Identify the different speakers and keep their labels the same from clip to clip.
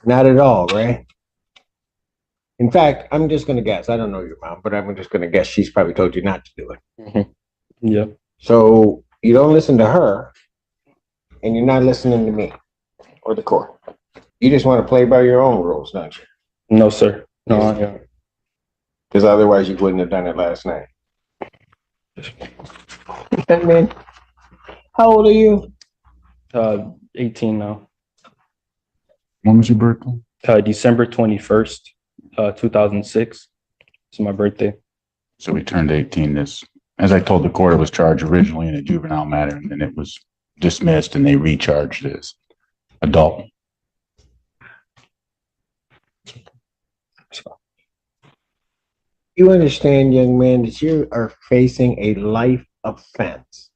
Speaker 1: Not at all, right? In fact, I'm just going to guess. I don't know your mom, but I'm just going to guess she's probably told you not to do it.
Speaker 2: Mm-hmm. Yeah.
Speaker 1: So you don't listen to her, and you're not listening to me or the court. You just want to play by your own rules, don't you?
Speaker 2: No, sir. No, yeah.
Speaker 1: Because otherwise you wouldn't have done it last night. And then, how old are you?
Speaker 2: 18 now.
Speaker 3: When was your birthday?
Speaker 2: December 21st, 2006. It's my birthday.
Speaker 3: So we turned 18 as I told the court, it was charged originally in a juvenile matter, and then it was dismissed and they recharged as adult.
Speaker 1: You understand, young man, that you are facing a life offense.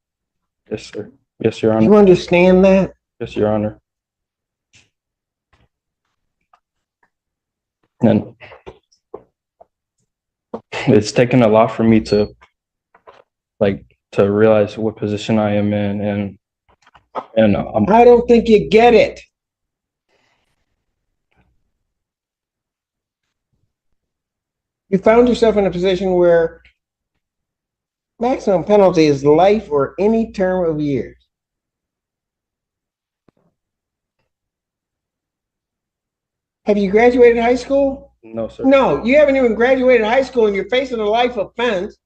Speaker 2: Yes, sir. Yes, Your Honor.
Speaker 1: You understand that?
Speaker 2: Yes, Your Honor. And it's taken a lot for me to realize what position I am in, and
Speaker 1: I don't think you get it. You found yourself in a position where maximum penalty is life or any term of years. Have you graduated high school?
Speaker 2: No, sir.
Speaker 1: No, you haven't even graduated high school and you're facing a life offense.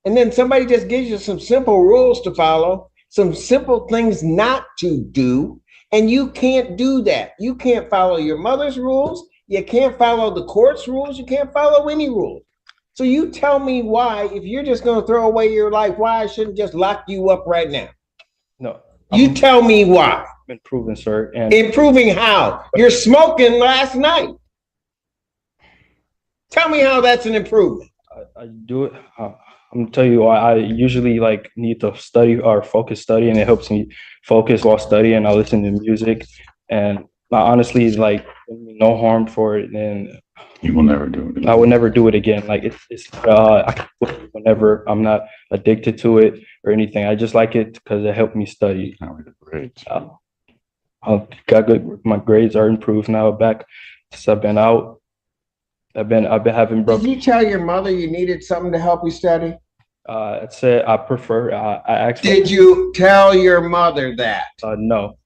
Speaker 1: And then somebody just gives you some simple rules to follow, some simple things not to do. And you can't do that. You can't follow your mother's rules. You can't follow the court's rules. You can't follow any rules. So you tell me why, if you're just going to throw away your life, why I shouldn't just lock you up right now?
Speaker 2: No.
Speaker 1: You tell me why.
Speaker 2: Improving, sir. And
Speaker 1: improving how? You're smoking last night. Tell me how that's an improvement.
Speaker 2: I do it. I'm gonna tell you why. I usually need to study or focus study, and it helps me focus while studying. I listen to music, and I honestly no harm for it. And
Speaker 3: you will never do it again.
Speaker 2: I would never do it again. I can quit it whenever I'm not addicted to it or anything. I just like it because it helped me study. I got good. My grades are improved now. Back since I've been out, I've been having.
Speaker 1: Did you tell your mother you needed something to help you study?
Speaker 2: I said I prefer. I actually.
Speaker 1: Did you tell your mother that?
Speaker 2: No.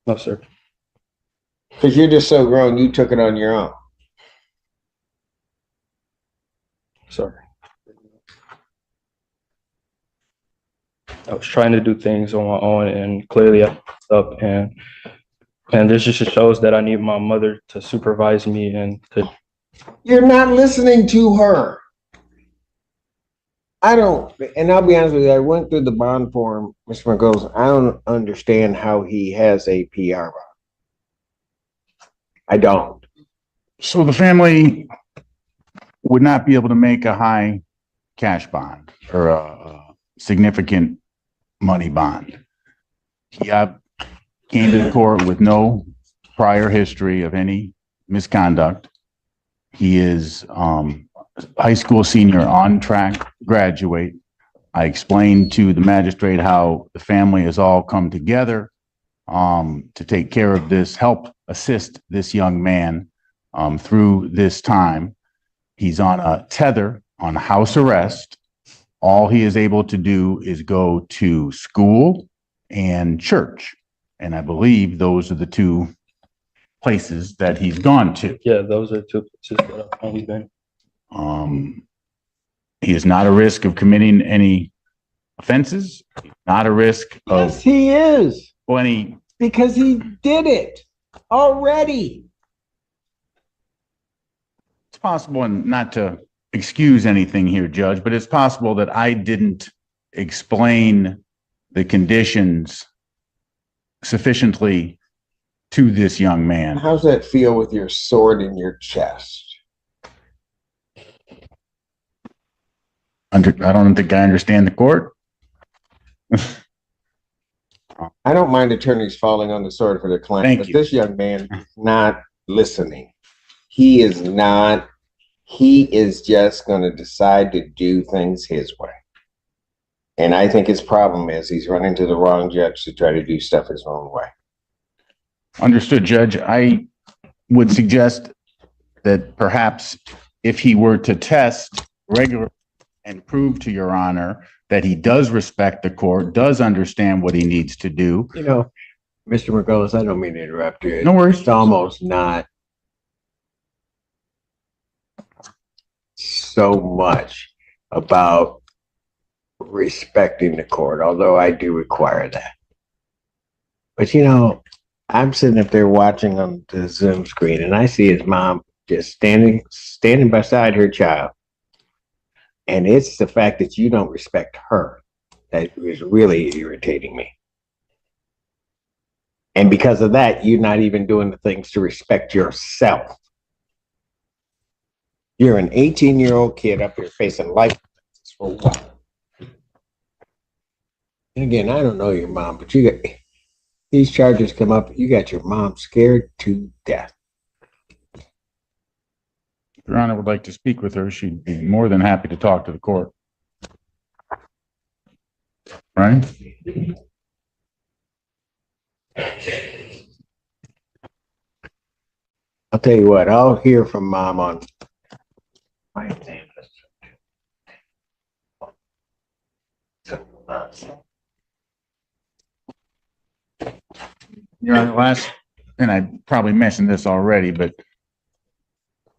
Speaker 2: No, sir.
Speaker 1: Because you're just so grown, you took it on your own.
Speaker 2: Sorry. I was trying to do things on my own, and clearly I messed up, and this just shows that I need my mother to supervise me and to.
Speaker 1: You're not listening to her. I don't, and I'll be honest with you, I went through the bond form, Mr. McGoes. I don't understand how he has a PR bond. I don't.
Speaker 3: So the family would not be able to make a high cash bond or a significant money bond. He came to the court with no prior history of any misconduct. He is high school senior, on track to graduate. I explained to the magistrate how the family has all come together to take care of this, help assist this young man through this time. He's on a tether, on house arrest. All he is able to do is go to school and church. And I believe those are the two places that he's gone to.
Speaker 2: Yeah, those are two places that I've only been.
Speaker 3: He is not a risk of committing any offenses. He's not a risk of.
Speaker 1: Yes, he is.
Speaker 3: Any.
Speaker 1: Because he did it already.
Speaker 3: It's possible, and not to excuse anything here, Judge, but it's possible that I didn't explain the conditions sufficiently to this young man.
Speaker 1: How's that feel with your sword in your chest?
Speaker 3: I don't think I understand the court.
Speaker 1: I don't mind attorneys falling on the sword for their client, but this young man is not listening. He is not. He is just going to decide to do things his way. And I think his problem is he's running to the wrong judge to try to do stuff his own way.
Speaker 3: Understood, Judge. I would suggest that perhaps if he were to test regularly and prove to Your Honor that he does respect the court, does understand what he needs to do.
Speaker 1: You know, Mr. Margolis, I don't mean to interrupt you.
Speaker 3: No worries.
Speaker 1: It's almost not so much about respecting the court, although I do require that. But you know, I'm sitting up there watching on the Zoom screen, and I see his mom just standing beside her child. And it's the fact that you don't respect her that is really irritating me. And because of that, you're not even doing the things to respect yourself. You're an 18-year-old kid up here facing life for what? And again, I don't know your mom, but you got these charges come up, you got your mom scared to death.
Speaker 3: If Your Honor would like to speak with her, she'd be more than happy to talk to the court. Right?
Speaker 1: I'll tell you what, I'll hear from mom on
Speaker 3: Your Honor, and I probably mentioned this already, but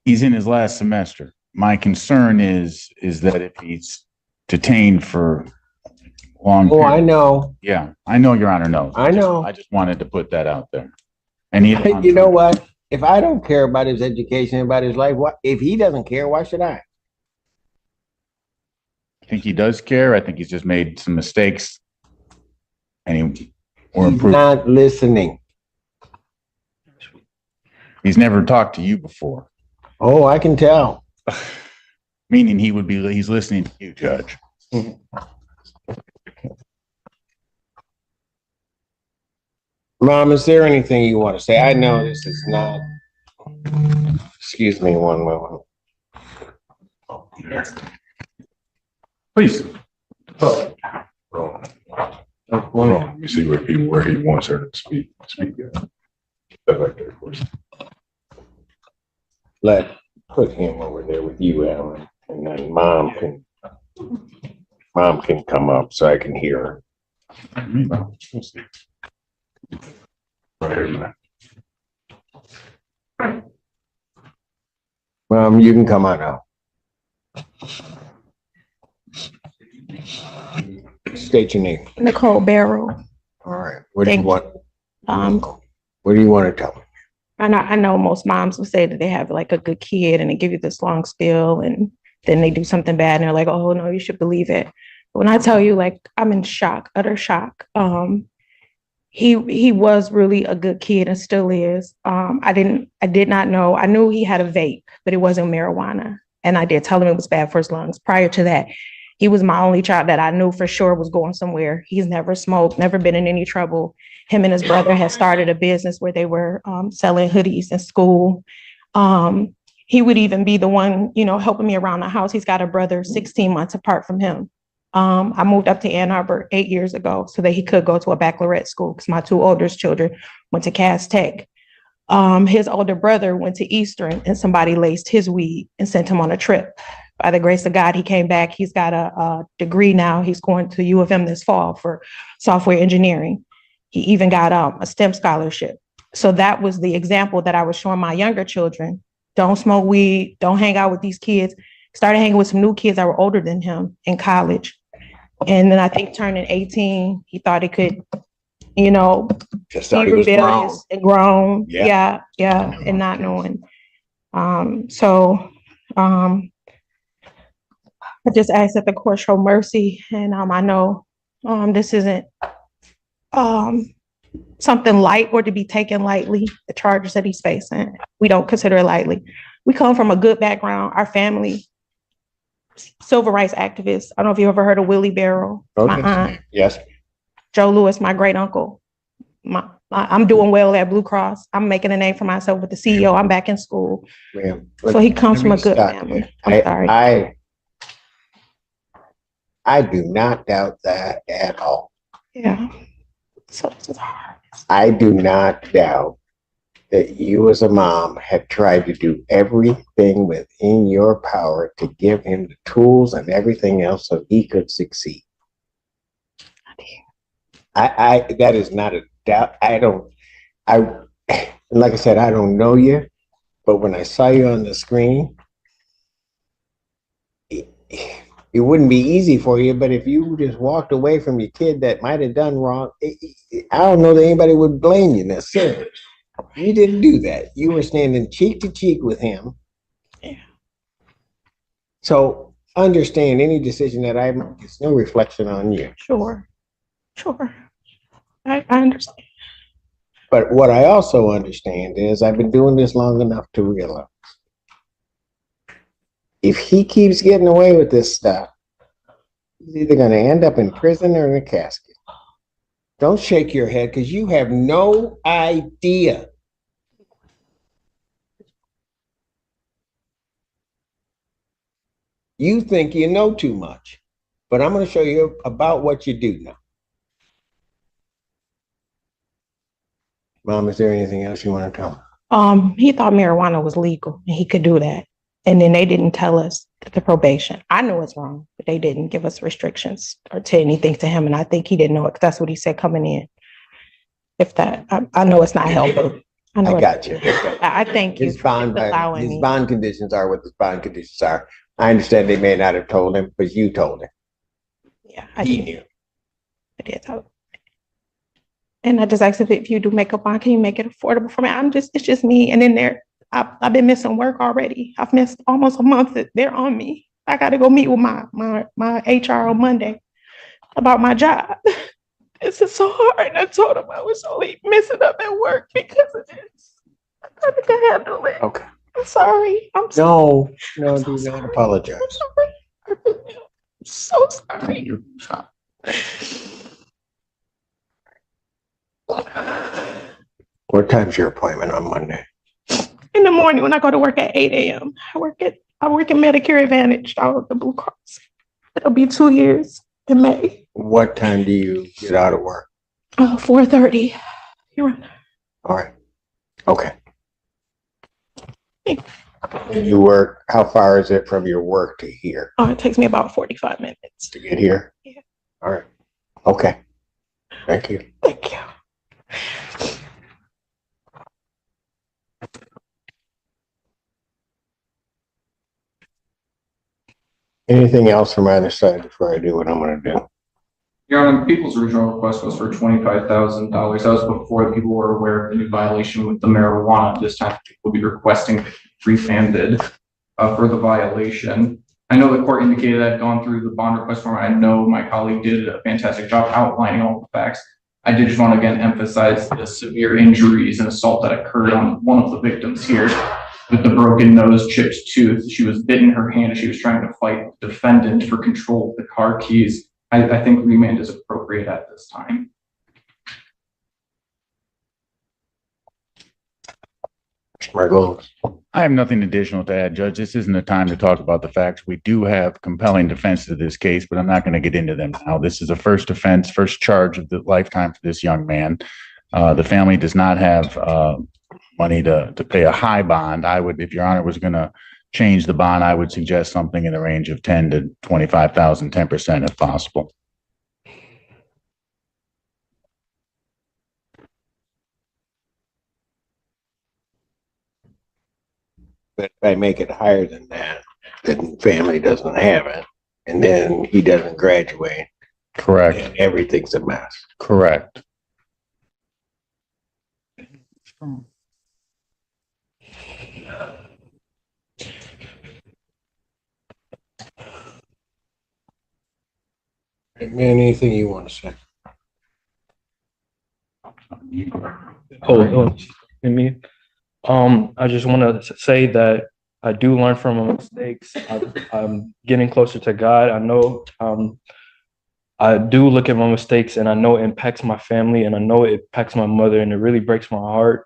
Speaker 3: he's in his last semester. My concern is that if he's detained for long.
Speaker 1: Oh, I know.
Speaker 3: Yeah, I know Your Honor knows.
Speaker 1: I know.
Speaker 3: I just wanted to put that out there. And
Speaker 1: you know what? If I don't care about his education, about his life, what if he doesn't care? Why should I?
Speaker 3: I think he does care. I think he's just made some mistakes, and
Speaker 1: He's not listening.
Speaker 3: He's never talked to you before.
Speaker 1: Oh, I can tell.
Speaker 3: Meaning he's listening to you, Judge.
Speaker 1: Mom, is there anything you want to say? I know this is not. Excuse me one moment.
Speaker 3: Please.
Speaker 4: Let me see where he wants her to speak. Step back there, of course.
Speaker 1: Put him over there with you, Alan, and then mom can come up so I can hear her.
Speaker 4: Right here, man.
Speaker 1: Mom, you can come on out. State your name.
Speaker 5: Nicole Barrow.
Speaker 1: All right. What do you want?
Speaker 5: What
Speaker 1: do you want to tell me?
Speaker 5: I know most moms will say that they have like a good kid and they give you this long spiel and then they do something bad and they're like, oh no, you should believe it. But when I tell you, like, I'm in shock, utter shock. He was really a good kid and still is. I did not know. I knew he had a vape, but it wasn't marijuana. And I did tell him it was bad for his lungs. Prior to that, he was my only child that I knew for sure was going somewhere. He's never smoked, never been in any trouble. Him and his brother had started a business where they were selling hoodies in school. He would even be the one, helping me around the house. He's got a brother 16 months apart from him. I moved up to Ann Arbor 8 years ago so that he could go to a baccalaureate school because my two oldest children went to Cass Tech. His older brother went to Eastern and somebody laced his weed and sent him on a trip. By the grace of God, he came back. He's got a degree now. He's going to U of M this fall for software engineering. He even got a STEM scholarship. So that was the example that I was showing my younger children. Don't smoke weed. Don't hang out with these kids. Started hanging with some new kids that were older than him in college. And then I think turning 18, he thought he could,
Speaker 1: just thought
Speaker 5: be
Speaker 1: he was
Speaker 5: rebellious and grown.
Speaker 1: Yeah.
Speaker 5: Yeah. And not knowing. I just ask that the court show mercy. And I know this isn't something light or to be taken lightly, the charges that he's facing. We don't consider it lightly. We come from a good background. Our family, civil rights activists. I don't know if you ever heard of Willie Barrow.
Speaker 1: Okay.
Speaker 5: My aunt.
Speaker 1: Yes.
Speaker 5: Joe Lewis, my great uncle. I'm doing well at Blue Cross. I'm making a name for myself with the CEO. I'm back in school.
Speaker 1: Ma'am,
Speaker 5: so he comes from a good family. I'm sorry.
Speaker 1: I do not doubt that at all.
Speaker 5: Yeah. So this is hard.
Speaker 1: I do not doubt that you as a mom have tried to do everything within your power to give him the tools and everything else so he could succeed. That is not a doubt. Like I said, I don't know you, but when I saw you on the screen, it wouldn't be easy for you, but if you just walked away from your kid that might have done wrong, I don't know that anybody would blame you necessarily. You didn't do that. You were standing cheek to cheek with him.
Speaker 5: Yeah.
Speaker 1: So understand any decision that I make, it's no reflection on you.
Speaker 5: Sure. I understand.
Speaker 1: But what I also understand is I've been doing this long enough to realize if he keeps getting away with this stuff, he's either going to end up in prison or in a casket. Don't shake your head because you have no idea. You think you know too much, but I'm going to show you about what you do know. Mom, is there anything else you want to tell me?
Speaker 5: He thought marijuana was legal and he could do that. And then they didn't tell us the probation. I know it's wrong, but they didn't give us restrictions or say anything to him. And I think he didn't know it because that's what he said coming in. If that, I know it's not helpful.
Speaker 1: I got you.
Speaker 5: I thank you.
Speaker 1: His bond conditions are what his bond conditions are. I understand they may not have told him, but you told him.
Speaker 5: Yeah,
Speaker 1: He knew.
Speaker 5: I did. And I just asked if you do make a bond, can you make it affordable for me? It's just me. And then I've been missing work already. I've missed almost a month. They're on me. I got to go meet with my HR on Monday about my job. This is so hard. And I told him I was only messing up at work because of this. I thought I could handle it.
Speaker 1: Okay.
Speaker 5: I'm sorry.
Speaker 1: No, do not apologize.
Speaker 5: I'm so sorry.
Speaker 1: What time's your appointment on Monday?
Speaker 5: In the morning when I go to work at 8 a.m. I work in Medicare Advantage out of the Blue Cross. It'll be 2 years in May.
Speaker 1: What time do you get out of work?
Speaker 5: 4:30. You're right.
Speaker 1: All right. Okay. You work, how far is it from your work to here?
Speaker 5: Oh, it takes me about 45 minutes.
Speaker 1: To get here?
Speaker 5: Yeah.
Speaker 1: All right. Okay. Thank you.
Speaker 5: Thank you.
Speaker 1: Anything else from either side before I do what I'm going to do?
Speaker 6: Your Honor, the people's original request was for $25,000. That was before the people were aware of the new violation with the marijuana. This time, people will be requesting refunded for the violation. I know the court indicated I've gone through the bond request form. I know my colleague did a fantastic job outlining all the facts. I did just want to again emphasize the severe injuries and assault that occurred on one of the victims here with the broken nose, chipped tooth. She was bitten her hand as she was trying to fight the defendant for control of the car keys. I think remand is appropriate at this time.
Speaker 1: Margolis.
Speaker 3: I have nothing additional to add, Judge. This isn't the time to talk about the facts. We do have compelling defense to this case, but I'm not going to get into them now. This is a first offense, first charge of the lifetime for this young man. The family does not have money to pay a high bond. I would, if Your Honor was going to change the bond, I would suggest something in the range of 10 to 25,000, 10% if possible.
Speaker 1: But if I make it higher than that, then family doesn't have it. And then he doesn't graduate.
Speaker 3: Correct.
Speaker 1: And everything's a mess.
Speaker 3: Correct.
Speaker 1: Man, anything you want to say?
Speaker 2: Hold on. Me. I just want to say that I do learn from my mistakes. I'm getting closer to God. I know I do look at my mistakes and I know it impacts my family and I know it impacts my mother and it really breaks my heart.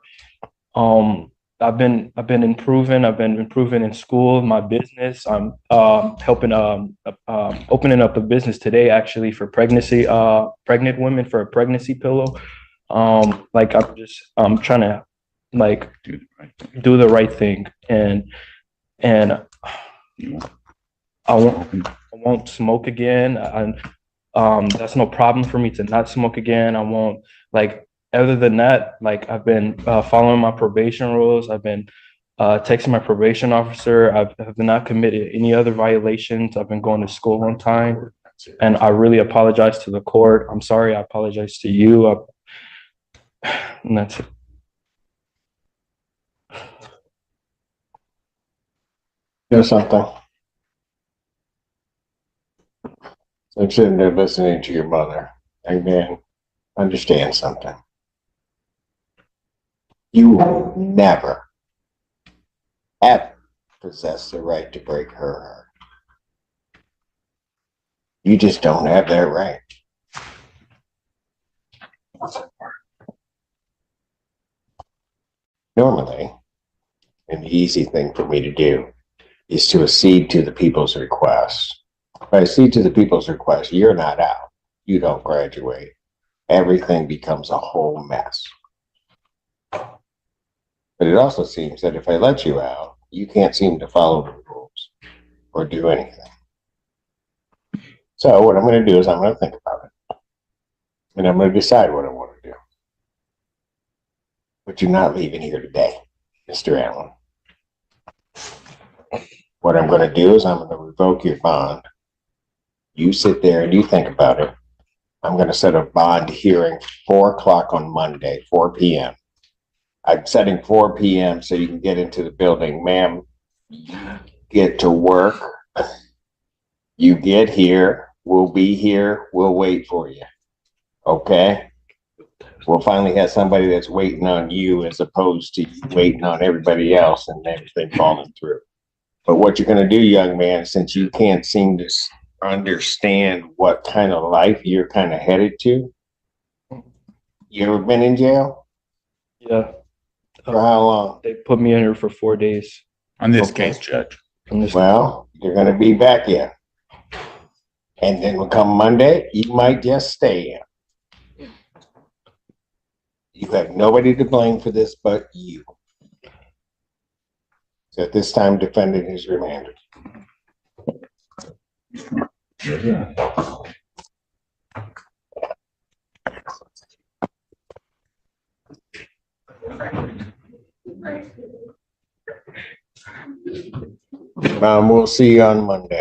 Speaker 2: I've been improving. I've been improving in school, my business. I'm helping opening up a business today actually for pregnant women for a pregnancy pillow. I'm trying to like
Speaker 3: Do the right thing.
Speaker 2: do the right thing, and
Speaker 3: You
Speaker 2: I won't smoke again. That's no problem for me to not smoke again. I won't, like, other than that, like, I've been following my probation rules. I've been texting my probation officer. Have not committed any other violations. I've been going to school on time, and I really apologize to the court. I'm sorry. I apologize to you. And that's it.
Speaker 1: You know something? I'm sitting there listening to your mother. And man, understand something. You will never, ever possess the right to break her heart. You just don't have that right. Normally, an easy thing for me to do is to accede to the people's request. If I accede to the people's request, you're not out. You don't graduate. Everything becomes a whole mess. But it also seems that if I let you out, you can't seem to follow the rules or do anything. So what I'm going to do is I'm going to think about it. And I'm going to decide what I want to do. But you're not leaving here today, Mr. Allen. What I'm going to do is I'm going to revoke your bond. You sit there and you think about it. I'm going to set a bond hearing 4 o'clock on Monday, 4 p.m. I'm setting 4 p.m. so you can get into the building. Ma'am, you get to work. You get here. We'll be here. We'll wait for you. Okay? We'll finally have somebody that's waiting on you as opposed to you waiting on everybody else and everything falling through. But what you're going to do, young man, since you can't seem to understand what kind of life you're kind of headed to, you ever been in jail?
Speaker 2: Yeah.
Speaker 1: For how long?
Speaker 2: They put me in here for 4 days.
Speaker 3: On this
Speaker 1: Okay.
Speaker 3: case, Judge.
Speaker 1: Well, you're going to be back in. And then when come Monday, you might just stay in. You have nobody to blame for this but you. So at this time, defendant is remanded. We'll see you on Monday.